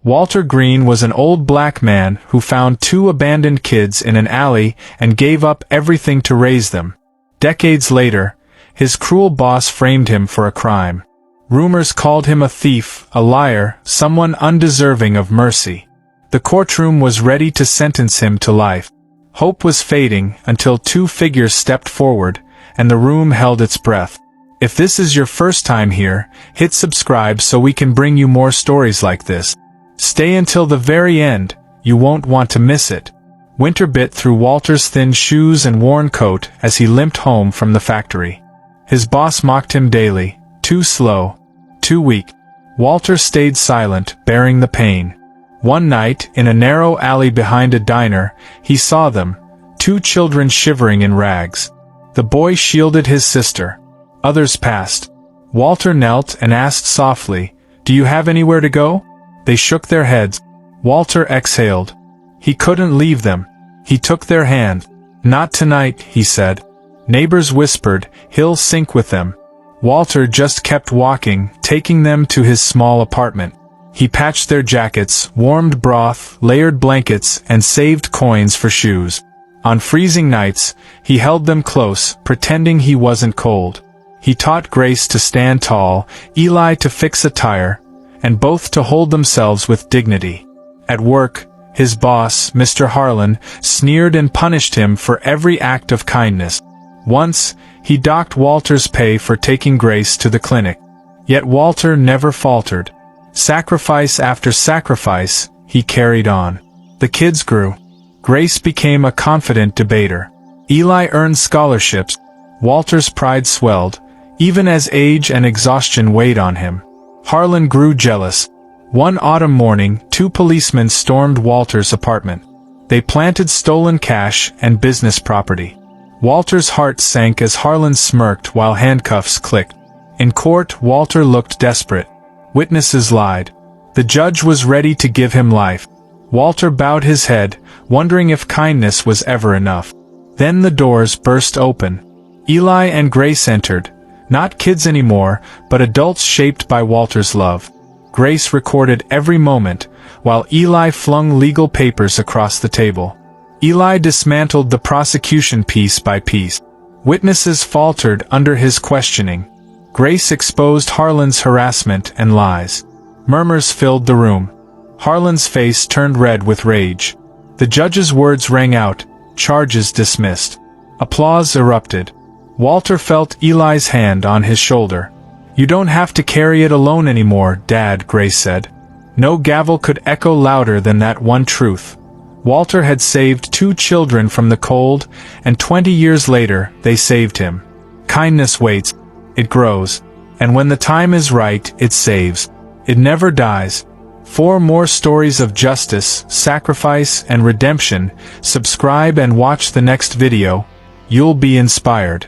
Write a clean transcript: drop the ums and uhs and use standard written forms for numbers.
Walter Green was an old black man who found two abandoned kids in an alley and gave up everything to raise them. Decades later, his cruel boss framed him for a crime. Rumors called him a thief, a liar, someone undeserving of mercy. The courtroom was ready to sentence him to life. Hope was fading until two figures stepped forward, and the room held its breath. If this is your first time here, hit subscribe so we can bring you more stories like this. Stay until the very end, you won't want to miss it. Winter bit through Walter's thin shoes and worn coat as he limped home from the factory. His boss mocked him daily, too slow, too weak. Walter stayed silent, bearing the pain. One night, in a narrow alley behind a diner, he saw them, two children shivering in rags. The boy shielded his sister. Others passed. Walter knelt and asked softly, "Do you have anywhere to go?" They shook their heads. Walter exhaled. He couldn't leave them. He took their hand. "Not tonight," he said. Neighbors whispered, "He'll sink with them." Walter just kept walking, taking them to his small apartment. He patched their jackets, warmed broth, layered blankets, and saved coins for shoes. On freezing nights, he held them close, pretending he wasn't cold. He taught Grace to stand tall, Eli to fix a tire, and both to hold themselves with dignity. At work, his boss, Mr. Harlan, sneered and punished him for every act of kindness. Once, he docked Walter's pay for taking Grace to the clinic. Yet Walter never faltered. Sacrifice after sacrifice, he carried on. The kids grew. Grace became a confident debater. Eli earned scholarships. Walter's pride swelled, even as age and exhaustion weighed on him. Harlan grew jealous. One autumn morning, two policemen stormed Walter's apartment. They planted stolen cash and business property. Walter's heart sank as Harlan smirked while handcuffs clicked. In court, Walter looked desperate. Witnesses lied. The judge was ready to give him life. Walter bowed his head, wondering if kindness was ever enough. Then the doors burst open. Eli and Grace entered, not kids anymore, but adults shaped by Walter's love. Grace recorded every moment, while Eli flung legal papers across the table. Eli dismantled the prosecution piece by piece. Witnesses faltered under his questioning. Grace exposed Harlan's harassment and lies. Murmurs filled the room. Harlan's face turned red with rage. The judge's words rang out, charges dismissed. Applause erupted. Walter felt Eli's hand on his shoulder. "You don't have to carry it alone anymore, Dad," Grace said. No gavel could echo louder than that one truth. Walter had saved two children from the cold, and 20 years later, they saved him. Kindness waits. It grows. And when the time is right, it saves. It never dies. For more stories of justice, sacrifice, and redemption, subscribe and watch the next video. You'll be inspired.